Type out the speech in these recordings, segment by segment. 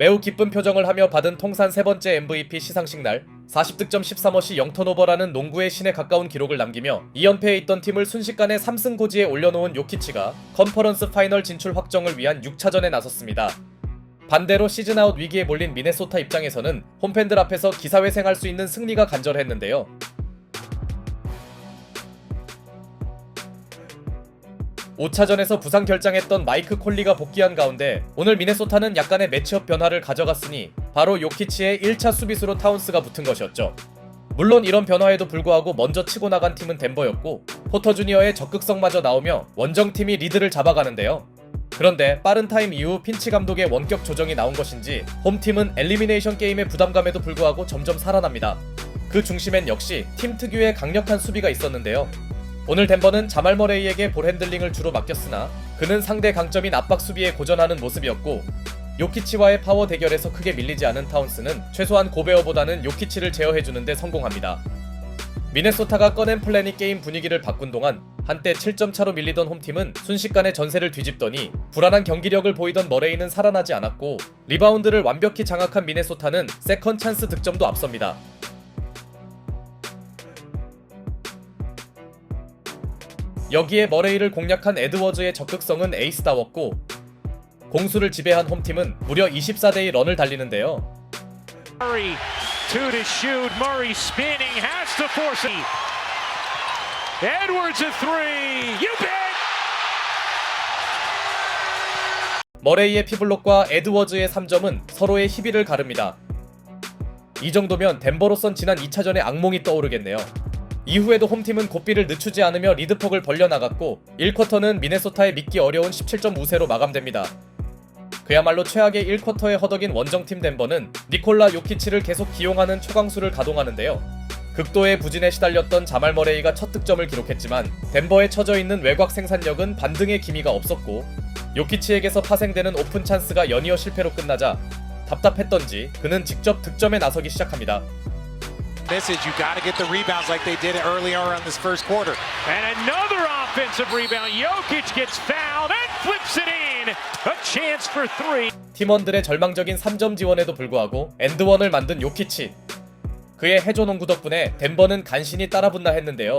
매우 기쁜 표정을 하며 받은 통산 세 번째 MVP 시상식 날 40득점 13어시 0턴오버라는 농구의 신에 가까운 기록을 남기며 2연패에 있던 팀을 순식간에 3승 고지에 올려놓은 요키치가 컨퍼런스 파이널 진출 확정을 위한 6차전에 나섰습니다. 반대로 시즌아웃 위기에 몰린 미네소타 입장에서는 홈팬들 앞에서 기사회생할 수 있는 승리가 간절했는데요. 5차전에서 부상 결장했던 마이크 콜리가 복귀한 가운데 오늘 미네소타는 약간의 매치업 변화를 가져갔으니 바로 요키치의 1차 수비수로 타운스가 붙은 것이었죠. 물론 이런 변화에도 불구하고 먼저 치고 나간 팀은 덴버였고 포터 주니어의 적극성마저 나오며 원정팀이 리드를 잡아가는데요. 그런데 빠른 타임 이후 핀치 감독의 원격 조정이 나온 것인지 홈팀은 엘리미네이션 게임의 부담감에도 불구하고 점점 살아납니다. 그 중심엔 역시 팀 특유의 강력한 수비가 있었는데요. 오늘 덴버는 자말 머레이에게 볼 핸들링을 주로 맡겼으나 그는 상대 강점인 압박 수비에 고전하는 모습이었고 요키치와의 파워 대결에서 크게 밀리지 않은 타운스는 최소한 고베어보다는 요키치를 제어해주는 데 성공합니다. 미네소타가 꺼낸 플랜이 게임 분위기를 바꾼 동안 한때 7점 차로 밀리던 홈팀은 순식간에 전세를 뒤집더니 불안한 경기력을 보이던 머레이는 살아나지 않았고 리바운드를 완벽히 장악한 미네소타는 세컨 찬스 득점도 앞섭니다. 여기에 머레이를 공략한 에드워즈의 적극성은 에이스다웠고 공수를 지배한 홈팀은 무려 24대2 런을 달리는데요. Murray, two to shoot. Murray spinning, has to force it. Edwards a three. You bet. 머레이의 피블록과 에드워즈의 3점은 서로의 희비를 가릅니다. 이 정도면 덴버로선 지난 2차전의 악몽이 떠오르겠네요. 이후에도 홈팀은 고삐를 늦추지 않으며 리드폭을 벌려나갔고 1쿼터는 미네소타의 믿기 어려운 17점 우세로 마감됩니다. 그야말로 최악의 1쿼터에 허덕인 원정팀 덴버는 니콜라 요키치를 계속 기용하는 초강수를 가동하는데요. 극도의 부진에 시달렸던 자말 머레이가 첫 득점을 기록했지만 덴버에 처져있는 외곽 생산력은 반등의 기미가 없었고 요키치에게서 파생되는 오픈 찬스가 연이어 실패로 끝나자 답답했던지 그는 직접 득점에 나서기 시작합니다. Message, you got to get the rebounds like they did earlier on this first quarter. And another offensive rebound. Jokic gets fouled and flips it in. A chance for three. 팀원들의 절망적인 3점 지원에도 불구하고 엔드원을 만든 요키치. 그의 해조 농구 덕분에 덴버는 간신히 따라붙나 했는데요.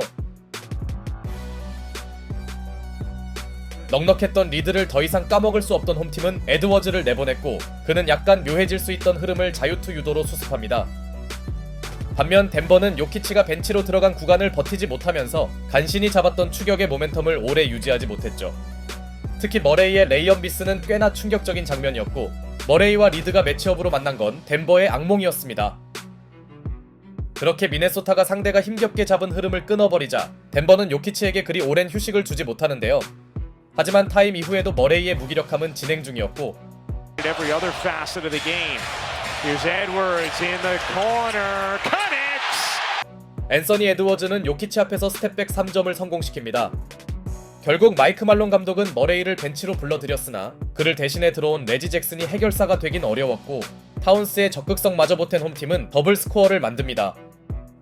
넉넉했던 리드를 더 이상 까먹을 수 없던 홈팀은 에드워즈를 내보냈고 그는 약간 묘해질 수 있던 흐름을 자유투 유도로 수습합니다. 반면 덴버는 요키치가 벤치로 들어간 구간을 버티지 못하면서 간신히 잡았던 추격의 모멘텀을 오래 유지하지 못했죠. 특히 머레이의 레이업 미스는 꽤나 충격적인 장면이었고 머레이와 리드가 매치업으로 만난 건 덴버의 악몽이었습니다. 그렇게 미네소타가 상대가 힘겹게 잡은 흐름을 끊어버리자 덴버는 요키치에게 그리 오랜 휴식을 주지 못하는데요. 하지만 타임 이후에도 머레이의 무기력함은 진행 중이었고 Every other facet of the game. Here's Edwards in the corner. Connects. 앤서니 에드워즈는 요키치 앞에서 스텝백 3점을 성공시킵니다. 결국 마이크 말론 감독은 머레이를 벤치로 불러들였으나 그를 대신해 들어온 레지 잭슨이 해결사가 되긴 어려웠고 타운스의 적극성마저 보탠 홈팀은 더블 스코어를 만듭니다.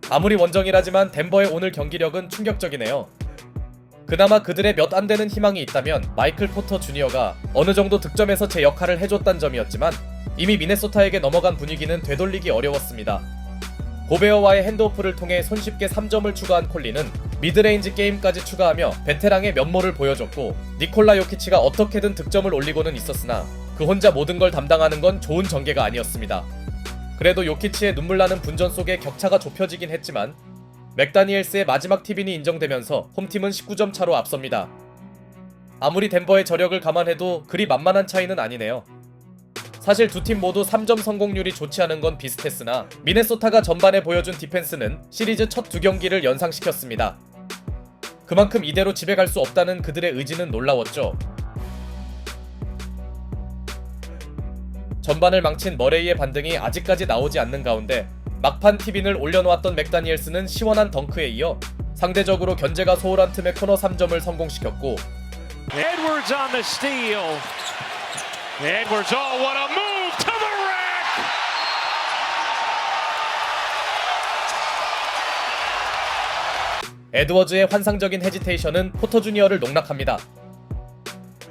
아무리 원정이라지만 덴버의 오늘 경기력은 충격적이네요. 그나마 그들의 몇 안 되는 희망이 있다면 마이클 포터 주니어가 어느 정도 득점에서 제 역할을 해줬단 점이었지만 이미 미네소타에게 넘어간 분위기는 되돌리기 어려웠습니다. 고베어와의 핸드오프를 통해 손쉽게 3점을 추가한 콜리는 미드레인지 게임까지 추가하며 베테랑의 면모를 보여줬고 니콜라 요키치가 어떻게든 득점을 올리고는 있었으나 그 혼자 모든 걸 담당하는 건 좋은 전개가 아니었습니다. 그래도 요키치의 눈물나는 분전 속에 격차가 좁혀지긴 했지만 맥다니엘스의 마지막 팁인이 인정되면서 홈팀은 19점 차로 앞섭니다. 아무리 덴버의 저력을 감안해도 그리 만만한 차이는 아니네요. 사실 두 팀 모두 3점 성공률이 좋지 않은 건 비슷했으나 미네소타가 전반에 보여준 디펜스는 시리즈 첫 두 경기를 연상시켰습니다. 그만큼 이대로 집에 갈 수 없다는 그들의 의지는 놀라웠죠. 전반을 망친 머레이의 반등이 아직까지 나오지 않는 가운데 막판 티빈을 올려놓았던 맥다니엘스는 시원한 덩크에 이어 상대적으로 견제가 소홀한 틈의 코너 3점을 성공시켰고 Edwards on the steal. Edwards, oh, what a move to the rack! 에드워즈의 환상적인 헤지테이션은 포터 주니어를 농락합니다.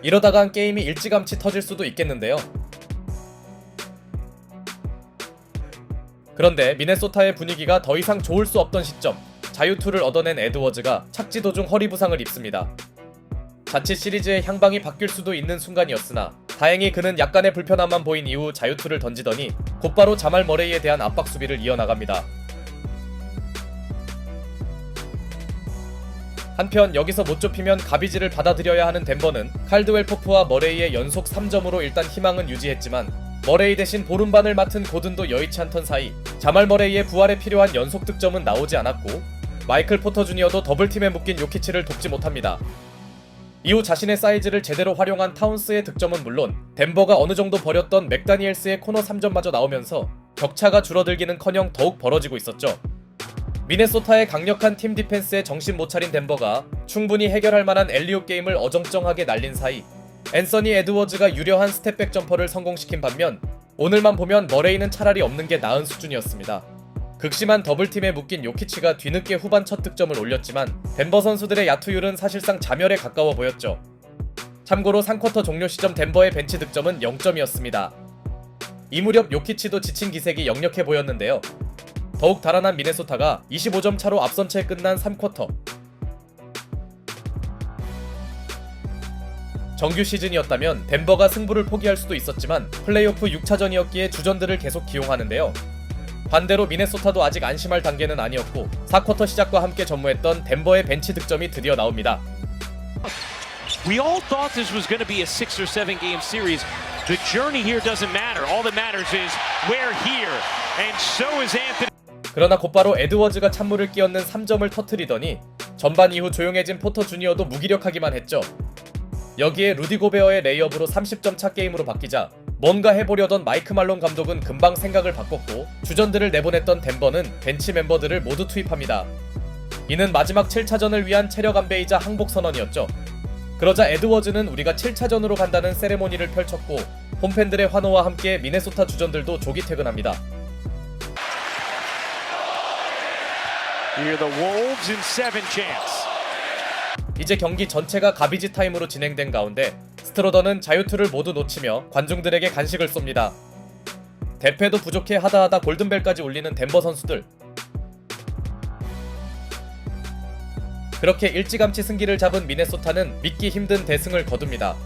이러다간 게임이 일찌감치 터질 수도 있겠는데요. 그런데 미네소타의 분위기가 더 이상 좋을 수 없던 시점, 자유투를 얻어낸 에드워즈가 착지 도중 허리 부상을 입습니다. 자칫 시리즈의 향방이 바뀔 수도 있는 순간이었으나 다행히 그는 약간의 불편함만 보인 이후 자유투를 던지더니 곧바로 자말 머레이에 대한 압박 수비를 이어나갑니다. 한편 여기서 못 좁히면 가비지를 받아들여야 하는 덴버는 칼드웰 포프와 머레이의 연속 3점으로 일단 희망은 유지했지만 머레이 대신 보름반을 맡은 고든도 여의치 않던 사이 자말 머레이의 부활에 필요한 연속 득점은 나오지 않았고 마이클 포터 주니어도 더블팀에 묶인 요키치를 돕지 못합니다. 이후 자신의 사이즈를 제대로 활용한 타운스의 득점은 물론 덴버가 어느 정도 버렸던 맥다니엘스의 코너 3점마저 나오면서 격차가 줄어들기는커녕 더욱 벌어지고 있었죠. 미네소타의 강력한 팀 디펜스에 정신 못 차린 덴버가 충분히 해결할 만한 엘리옵 게임을 어정쩡하게 날린 사이 앤서니 에드워즈가 유려한 스텝백 점퍼를 성공시킨 반면 오늘만 보면 머레이는 차라리 없는 게 나은 수준이었습니다. 극심한 더블팀에 묶인 요키치가 뒤늦게 후반 첫 득점을 올렸지만 덴버 선수들의 야투율은 사실상 자멸에 가까워 보였죠. 참고로 3쿼터 종료 시점 덴버의 벤치 득점은 0점이었습니다. 이 무렵 요키치도 지친 기색이 역력해 보였는데요. 더욱 달아난 미네소타가 25점 차로 앞선 채 끝난 3쿼터. 정규 시즌이었다면 덴버가 승부를 포기할 수도 있었지만 플레이오프 6차전이었기에 주전들을 계속 기용하는데요. 반대로 미네소타도 아직 안심할 단계는 아니었고 4쿼터 시작과 함께 전무했던 덴버의 벤치 득점이 드디어 나옵니다. We all thought this was going to be a 6 or 7 game series. The journey here doesn't matter. All that matters is we're here. And so is Anthony. 그러나 곧바로 에드워즈가 찬물을 끼얹는 3점을 터뜨리더니 전반 이후 조용해진 포터 주니어도 무기력하기만 했죠. 여기에 루디 고베어의 레이업으로 30점 차 게임으로 바뀌자 뭔가 해보려던 마이크 말론 감독은 금방 생각을 바꿨고 주전들을 내보냈던 덴버는 벤치 멤버들을 모두 투입합니다. 이는 마지막 7차전을 위한 체력 안배이자 항복 선언이었죠. 그러자 에드워즈는 우리가 7차전으로 간다는 세레모니를 펼쳤고 홈팬들의 환호와 함께 미네소타 주전들도 조기 퇴근합니다. Here the Wolves in 7 chance. 이제 경기 전체가 가비지 타임으로 진행된 가운데 스트로더는 자유투를 모두 놓치며 관중들에게 간식을 쏩니다. 대패도 부족해 하다하다 골든벨까지 울리는 덴버 선수들. 그렇게 일찌감치 승기를 잡은 미네소타는 믿기 힘든 대승을 거둡니다.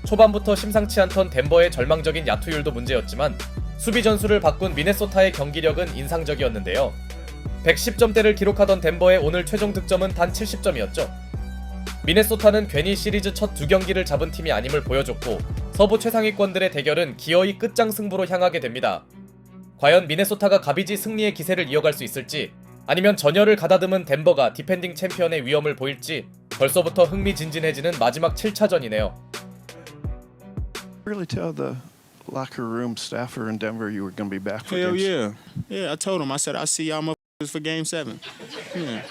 초반부터 심상치 않던 덴버의 절망적인 야투율도 문제였지만 수비 전술을 바꾼 미네소타의 경기력은 인상적이었는데요. 110점대를 기록하던 덴버의 오늘 최종 득점은 단 70점이었죠. 미네소타는 괜히 시리즈 첫 2경기를 잡은 팀이 아님을 보여줬고 서부 최상위권들의 대결은 기어이 끝장 승부로 향하게 됩니다. 과연 미네소타가 가비지 승리의 기세를 이어갈 수 있을지 아니면 전열을 가다듬은 덴버가 디펜딩 챔피언의 위험을 보일지 벌써부터 흥미진진해지는 마지막 7차전이네요. Really tell the locker room staffer in Denver you were going to be back for Hell games? yeah. Yeah, I told him. I said, I'll see y'all motherfuckers for game 7. Yeah.